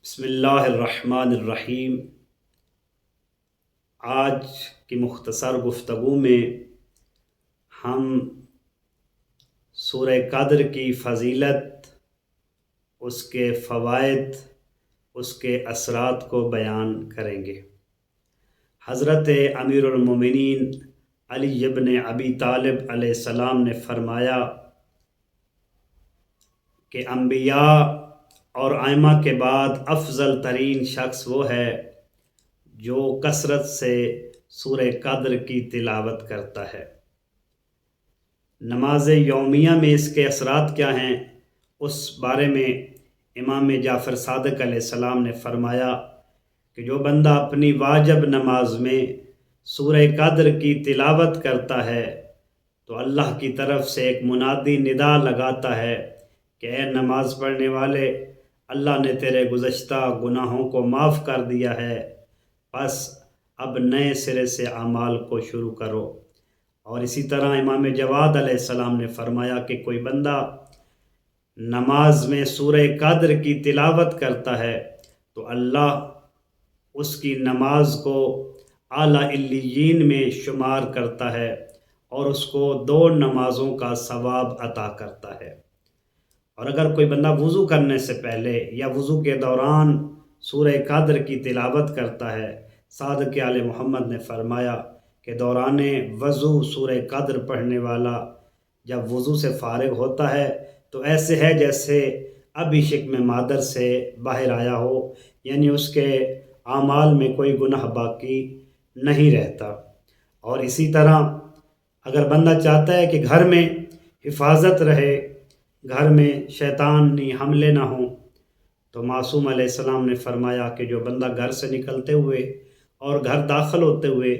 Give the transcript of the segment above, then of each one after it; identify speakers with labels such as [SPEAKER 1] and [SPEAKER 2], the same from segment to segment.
[SPEAKER 1] بسم اللہ الرحمن الرحیم۔ آج کی مختصر گفتگو میں ہم سورہ قدر کی فضیلت، اس کے فوائد، اس کے اثرات کو بیان کریں گے۔ حضرت امیر المومنین علی ابن ابی طالب علیہ السلام نے فرمایا کہ انبیاء اور ائمہ کے بعد افضل ترین شخص وہ ہے جو کثرت سے سورہ قدر کی تلاوت کرتا ہے۔ نماز یومیہ میں اس کے اثرات کیا ہیں، اس بارے میں امام جعفر صادق علیہ السلام نے فرمایا کہ جو بندہ اپنی واجب نماز میں سورہ قدر کی تلاوت کرتا ہے تو اللہ کی طرف سے ایک منادی ندا لگاتا ہے کہ اے نماز پڑھنے والے، اللہ نے تیرے گزشتہ گناہوں کو معاف کر دیا ہے، بس اب نئے سرے سے اعمال کو شروع کرو۔ اور اسی طرح امام جواد علیہ السلام نے فرمایا کہ کوئی بندہ نماز میں سورہ قدر کی تلاوت کرتا ہے تو اللہ اس کی نماز کو اعلیٰ علیین میں شمار کرتا ہے اور اس کو 2 نمازوں کا ثواب عطا کرتا ہے۔ اور اگر کوئی بندہ وضو کرنے سے پہلے یا وضو کے دوران سورہ قدر کی تلاوت کرتا ہے، صادق آل محمد نے فرمایا کہ دوران وضو سورہ قدر پڑھنے والا جب وضو سے فارغ ہوتا ہے تو ایسے ہے جیسے ابھی شکم مادر سے باہر آیا ہو، یعنی اس کے اعمال میں کوئی گناہ باقی نہیں رہتا۔ اور اسی طرح اگر بندہ چاہتا ہے کہ گھر میں حفاظت رہے، گھر میں شیطانی حملے نہ ہوں، تو معصوم علیہ السلام نے فرمایا کہ جو بندہ گھر سے نکلتے ہوئے اور گھر داخل ہوتے ہوئے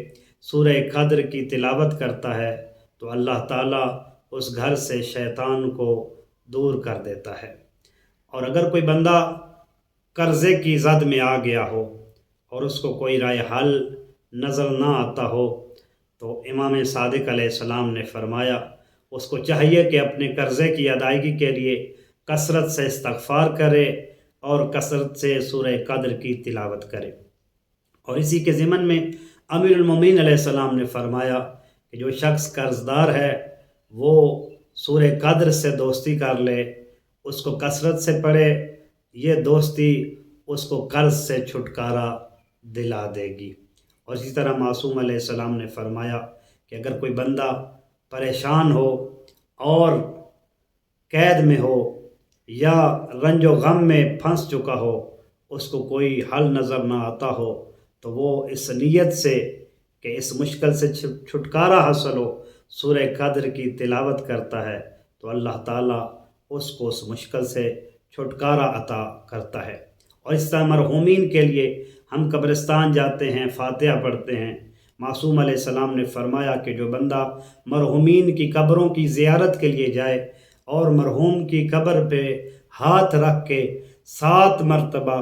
[SPEAKER 1] سورہ قدر کی تلاوت کرتا ہے تو اللہ تعالیٰ اس گھر سے شیطان کو دور کر دیتا ہے۔ اور اگر کوئی بندہ قرضے کی زد میں آ گیا ہو اور اس کو کوئی رائے حل نظر نہ آتا ہو تو امام صادق علیہ السلام نے فرمایا اس کو چاہیے کہ اپنے قرضے کی ادائیگی کے لیے کثرت سے استغفار کرے اور کثرت سے سورہ قدر کی تلاوت کرے۔ اور اسی کے ضمن میں امیر المومنین علیہ السلام نے فرمایا کہ جو شخص قرض دار ہے وہ سورہ قدر سے دوستی کر لے، اس کو کثرت سے پڑھے، یہ دوستی اس کو قرض سے چھٹکارا دلا دے گی۔ اور اسی طرح معصوم علیہ السلام نے فرمایا کہ اگر کوئی بندہ پریشان ہو اور قید میں ہو یا رنج و غم میں پھنس چکا ہو، اس کو کوئی حل نظر نہ آتا ہو تو وہ اس نیت سے کہ اس مشکل سے چھٹکارا حاصل ہو سورہ قدر کی تلاوت کرتا ہے تو اللہ تعالیٰ اس کو اس مشکل سے چھٹکارا عطا کرتا ہے۔ اور اس طرح مرحومین کے لیے ہم قبرستان جاتے ہیں، فاتحہ پڑھتے ہیں۔ معصوم علیہ السلام نے فرمایا کہ جو بندہ مرحومین کی قبروں کی زیارت کے لیے جائے اور مرحوم کی قبر پہ ہاتھ رکھ کے 7 مرتبہ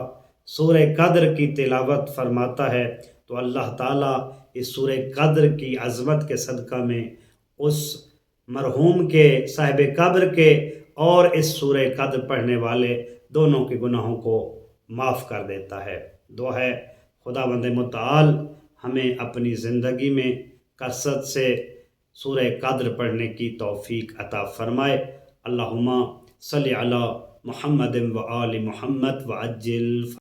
[SPEAKER 1] سورہ قدر کی تلاوت فرماتا ہے تو اللہ تعالیٰ اس سورہ قدر کی عظمت کے صدقہ میں اس مرحوم کے صاحب قبر کے اور اس سورہ قدر پڑھنے والے دونوں کے گناہوں کو معاف کر دیتا ہے۔ دعا ہے خداوند متعال ہمیں اپنی زندگی میں کثرت سے سورہ قدر پڑھنے کی توفیق عطا فرمائے۔ اللہم صلی علی محمد و آل محمد وعجل